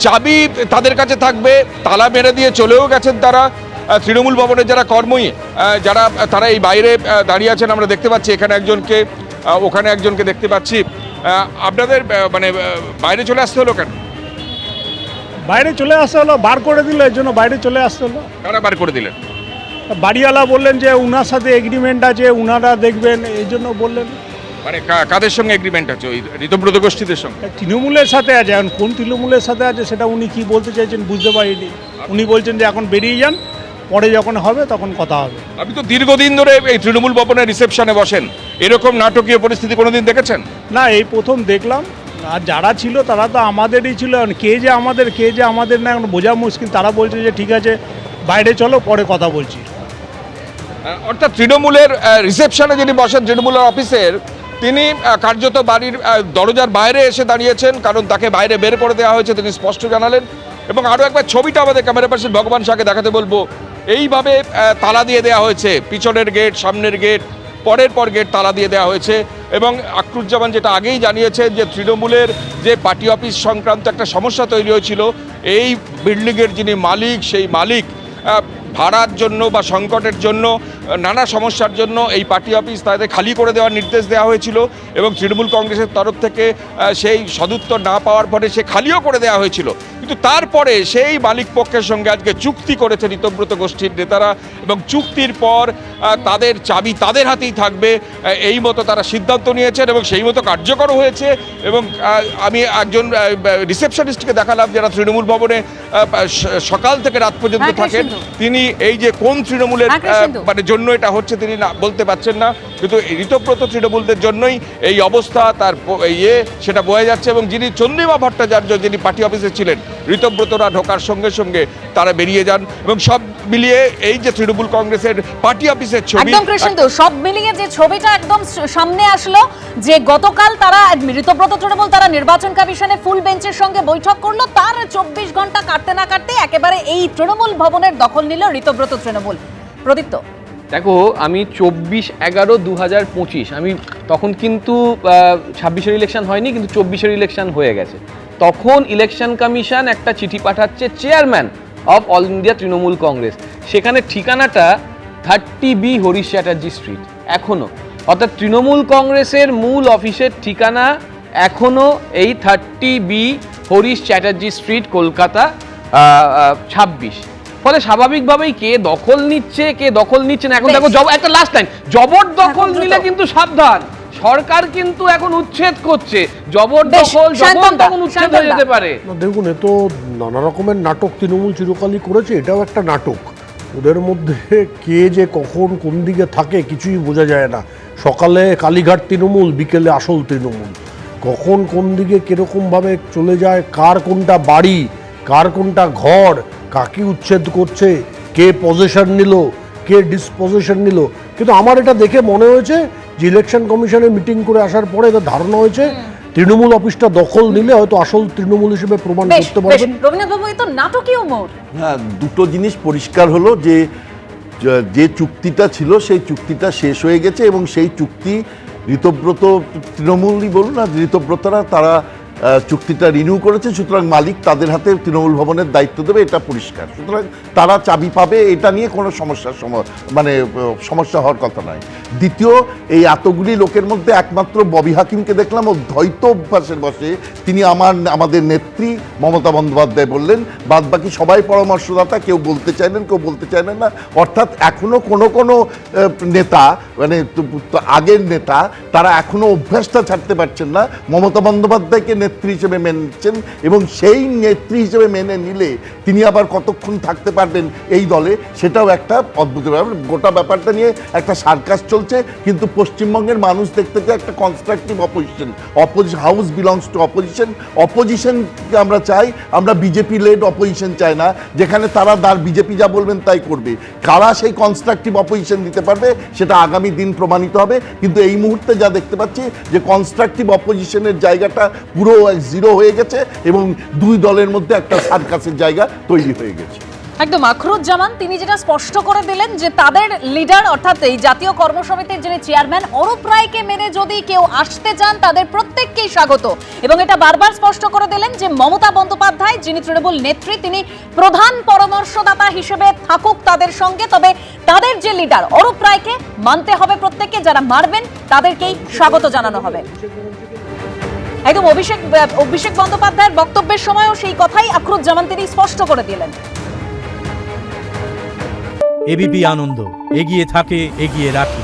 চাবি তাদের কাছে থাকবে, তালা মেরে দিয়ে চলেও গেছেন তারা। তৃণমূল ভবনের যারা কর্মী যারা তারা এই বাইরে দাঁড়িয়ে আছেন, আমরা দেখতে পাচ্ছি এখানে একজনকে, ওখানে একজনকে দেখতে পাচ্ছি। আপনাদের মানে বাইরে চলে আসতে হলো কেন? বাইরে চলে আসতে হলো, বার করে দিল, এর জন্য বাইরে চলে আসতে হলো। কারা বার করে দিলেন? বাড়িওয়ালা বললেন যে উনার সাথে এগ্রিমেন্ট আছে, উনারা দেখবেন, এই জন্য বললেন। মানে কাদের সঙ্গে এগ্রিমেন্ট আছে? ওই ঋতব্রত গোষ্ঠীদের সঙ্গে? তৃণমূলের সাথে আছে। এখন কোন তৃণমূলের সাথে আছে সেটা উনি কি বলতে চাইছেন বুঝতে পারিনি। উনি বলছেন যে এখন বেরিয়ে যান, পরে যখন হবে তখন কথা হবে। আপনি তো দীর্ঘদিন ধরে এই তৃণমূল ভবনের রিসেপশনে বসেন, এরকম নাটকীয় পরিস্থিতি কোনোদিন দেখেছেন? না, এই প্রথম দেখলাম। আর যারা ছিল তারা তো আমাদেরই ছিল। কে যে আমাদের না এখন বোঝা মুশকিল। তারা বলছে যে ঠিক আছে বাইরে চলো, পরে কথা বলছি। অর্থাৎ তৃণমূলের রিসেপশনে যিনি বসেন, তৃণমূলের অফিসের, তিনি কার্যত বাড়ির দরজার বাইরে এসে দাঁড়িয়েছেন, কারণ তাকে বাইরে বের করে দেওয়া হয়েছে, তিনি স্পষ্ট জানালেন। এবং আরও একবার ছবিটা আমাদের ক্যামেরা পার্সন ভগবান শাহকে দেখাতে বলবো। এইভাবে তালা দিয়ে দেওয়া হয়েছে, পিছনের গেট, সামনের গেট, পরের পর গেট তালা দিয়ে দেওয়া হয়েছে। এবং আক্রুজ্জামান যেটা আগেই জানিয়েছেন যে তৃণমূলের যে পার্টি অফিস সংক্রান্ত একটা সমস্যা তৈরি হয়েছিল, এই বিল্ডিংয়ের যিনি মালিক, সেই মালিক ভাড়ার জন্য বা সংকটের জন্য, নানা সমস্যার জন্য এই পার্টি অফিস তাদের খালি করে দেওয়ার নির্দেশ দেওয়া হয়েছিল। এবং তৃণমূল কংগ্রেসের তরফ থেকে সেই সদুত্তর না পাওয়ার পরে সে খালিও করে দেওয়া হয়েছিল। কিন্তু তারপরে সেই মালিক পক্ষের সঙ্গে আজকে চুক্তি করেছে ঋতব্রত গোষ্ঠীর নেতারা, এবং চুক্তির পর তাদের চাবি তাদের হাতেই থাকবে, এই মতো তারা সিদ্ধান্ত নিয়েছেন এবং সেই মতো কার্যকর হয়েছে। এবং আমি একজন রিসেপশনিস্টকে দেখালাম যারা তৃণমূল ভবনে সকাল থেকে রাত পর্যন্ত থাকেন। তিনি এই যে কোন তৃণমূলের মানে জন্য এটা হচ্ছে তিনি না বলতে পারছেন না, কিন্তু ঋতব্রত তৃণমূলদের জন্যই এই অবস্থা, তার সেটা বোঝা যাচ্ছে। এবং যিনি চন্দ্রিমা ভট্টাচার্য, যিনি পার্টি অফিসে ছিলেন, ঋতব্রতরা ঢোকার সঙ্গে সঙ্গে তারা বেরিয়ে যান। এবং সব মিলিয়ে এই যে তৃণমূল কংগ্রেসের পার্টি অফিসের ছবি, একদম কৃষ্ণেন্দু, সব মিলিয়ে যে ছবিটা একদম সামনে আসলো, যে গতকাল তারা ঋতব্রত তৃণমূল তারা নির্বাচন কমিশনে ফুল বেঞ্চের সঙ্গে বৈঠক করলো, তার 24 ঘন্টা কাটতে না কাটতে একেবারে এই তৃণমূল ভবনের দখল নিল ঋতব্রত তৃণমূল। প্রদীপ্ত, দেখো, আমি 24/11/2025, আমি তখন কিন্তু 26-এর ইলেকশন হয়নি, কিন্তু 24-এর ইলেকশন হয়ে গেছে। তখন ইলেকশন কমিশন একটা চিঠি পাঠাচ্ছে chairman of all India Trinamool Congress, সেখানে ঠিকানাটা 30B হরিশ চ্যাটার্জি স্ট্রিট এখনও। অর্থাৎ তৃণমূল কংগ্রেসের মূল অফিসের ঠিকানা এখনও এই 30B হরিশ চ্যাটার্জি স্ট্রিট, কলকাতা 26। ফলে স্বাভাবিকভাবেই কে দখল নিচ্ছে না। এখন দেখো, একটা লাস্ট টাইম, জবরদখল নিলে কিন্তু সাবধান, সরকার কিন্তু এখন উচ্ছেদ করছে। জবরদখল তখন উচ্ছেদ হয়ে যেতে পারে। দেখুন, এ তো নানা রকমের নাটক তৃণমূল চিরকালই করেছে, এটাও একটা নাটক। ওদের মধ্যে কে যে কখন কোন দিকে থাকে কিছুই বোঝা যায় না। সকালে কালীঘাট তৃণমূল, বিকেলে আসল তৃণমূল। কখন কোন দিকে কীরকমভাবে চলে যায়, কার কোনটা বাড়ি, কার কোনটা ঘর, কাকে উচ্ছেদ করছে, কে পজিশন নিল, কে ডিসপজিশন নিল। কিন্তু আমার এটা দেখে মনে হয়েছে যে ইলেকশন কমিশনে মিটিং করে আসার পরে এদের ধারণা হয়েছে তৃণমূল অফিসটা দখল নিলে হয়তো আসল তৃণমূল হিসেবে প্রমাণ করতে পারবেন। রবীন্দ্রবাবু, এই তো নাটকীয় মোড়। হ্যাঁ, দুটো জিনিস পরিষ্কার হলো যে যে চুক্তিটা ছিল সেই চুক্তিটা শেষ হয়ে গেছে, এবং সেই চুক্তি ঋতব্রত তৃণমূলই বলুন না, ঋতব্রতরা তারা চুক্তিটা রিনিউ করেছে। সুতরাং মালিক তাদের হাতে তৃণমূল ভবনের দায়িত্ব দেবে, এটা পরিষ্কার। সুতরাং তারা চাবি পাবে, এটা নিয়ে কোনো সমস্যা হওয়ার কথা নয়। দ্বিতীয়, এই এতগুলি লোকের মধ্যে একমাত্র ববি হাকিমকে দেখলাম ও দ্বৈত অভ্যাসের বসে তিনি আমাদের নেত্রী মমতা বন্দ্যোপাধ্যায় বললেন, বাদ বাকি সবাই পরামর্শদাতা, কেউ বলতে চাইলেন, কেউ বলতে চাইলেন না। অর্থাৎ এখনও কোনো নেতা, মানে আগের নেতা, তারা এখনও অভ্যাসটা ছাড়তে পারছেন না, মমতা বন্দ্যোপাধ্যায়কে নেত্রী হিসেবে মেনে নিচ্ছেন। এবং সেই নেত্রী হিসেবে মেনে নিলে তিনি আবার কতক্ষণ থাকতে পারবেন এই দলে, সেটাও একটা অদ্ভুত ব্যাপার। গোটা ব্যাপারটা নিয়ে একটা সার্কাস চলছে, কিন্তু পশ্চিমবঙ্গের মানুষ দেখতে চায় একটা constructive opposition. House belongs to অপোজিশনকে আমরা চাই। আমরা বিজেপি লেড অপোজিশন চাই না, যেখানে তারা বিজেপি যা বলবেন তাই করবে। কারা সেই কনস্ট্রাকটিভ অপোজিশন দিতে পারবে সেটা আগামী দিন প্রমাণিত হবে। কিন্তু এই মুহূর্তে যা দেখতে পাচ্ছি যে কনস্ট্রাকটিভ অপোজিশনের জায়গাটা পুরো জিরো হয়ে গেছে, এবং দুই দলের মধ্যে একটা সার্কাসের জায়গা তৈরি হয়ে গেছে। একদম আখরুজ্জামান তিনি যেটা স্পষ্ট করে দিলেন যে তাদের লিডার অর্থাৎ এই জাতীয় কর্মসমিতির যিনি চেয়ারম্যান অরূপ রায়কে মেনে যদি কেউ আসতে চান তাদের প্রত্যেককেই স্বাগত, এবং এটা বারবার স্পষ্ট করে দিলেন যে মমতা বন্দ্যোপাধ্যায় যিনি তৃণমূল নেত্রী তিনি প্রধান পরামর্শদাতা হিসেবে থাকুক তাদের সঙ্গে, তবে তাদের যে লিডার অরূপ রায়কে মানতে হবে প্রত্যেককে, যারা মারবেন তাদেরকেই স্বাগত জানানো হবে। একদম অভিষেক বন্দ্যোপাধ্যায়ের বক্তব্যের সময়ও সেই কথাই আখরুজ্জামান তিনি স্পষ্ট করে দিলেন। এবিপি আনন্দ, এগিয়ে থাকে, এগিয়ে রাখে।